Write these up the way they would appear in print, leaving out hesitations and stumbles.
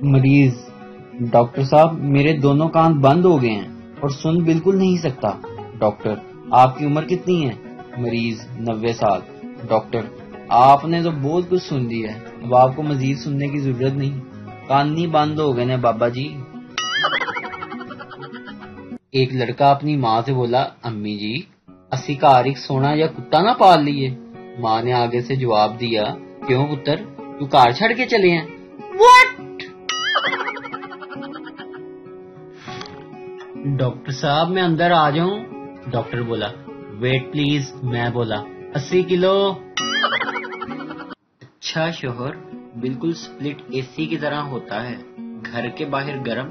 مریض: ڈاکٹر صاحب میرے دونوں کان بند ہو گئے ہیں اور سن بالکل نہیں سکتا۔ ڈاکٹر: آپ کی عمر کتنی ہے؟ مریض: 90 سال۔ ڈاکٹر: آپ نے تو بہت کچھ سن لیا ہے، اب آپ کو مزید سننے کی ضرورت نہیں، کان نہیں بند ہو گئے نا بابا جی۔ ایک لڑکا اپنی ماں سے بولا: امی جی اسی گھر ایک سونا یا کتا نہ پال لیے؟ ماں نے آگے سے جواب دیا: کیوں پتر، تو گھر چھڑ کے چلے ہیں؟ واٹ؟ ڈاکٹر صاحب میں اندر آ جاؤں؟ ڈاکٹر بولا: ویٹ پلیز۔ میں بولا: 80 کلو۔ اچھا شوہر بالکل سپلٹ اے سی کی طرح ہوتا ہے، گھر کے باہر گرم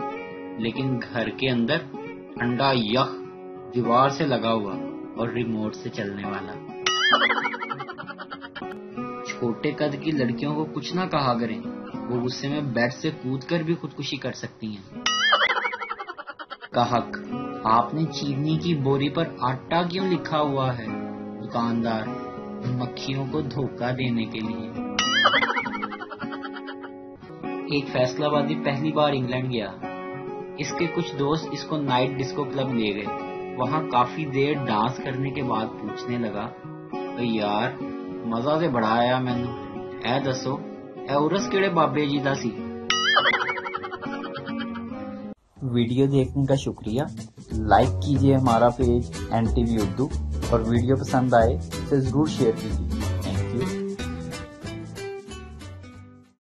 لیکن گھر کے اندر ٹھنڈا یخ، دیوار سے لگا ہوا اور ریموٹ سے چلنے والا۔ چھوٹے قد کی لڑکیوں کو کچھ نہ کہا کریں، وہ غصے میں بیڈ سے کود کر بھی خودکشی کر سکتی ہیں۔ گاہک: آپ نے چینی کی بوری پر آٹا کیوں لکھا ہوا ہے؟ دکاندار: مکھیوں کو دھوکہ دینے کے لیے۔ ایک فیصلہ بادی پہلی بار انگلینڈ گیا، اس کے کچھ دوست اس کو نائٹ ڈسکو کلب لے گئے، وہاں کافی دیر ڈانس کرنے کے بعد پوچھنے لگا: یار مزہ سے بڑا آیا مینو، اے دسو اے عرس کیڑے بابے جی دا سی؟ ویڈیو دیکھنے کا شکریہ، لائک کیجئے ہمارا پیج NTV اردو، اور ویڈیو پسند آئے تو ضرور شیئر کیجئے۔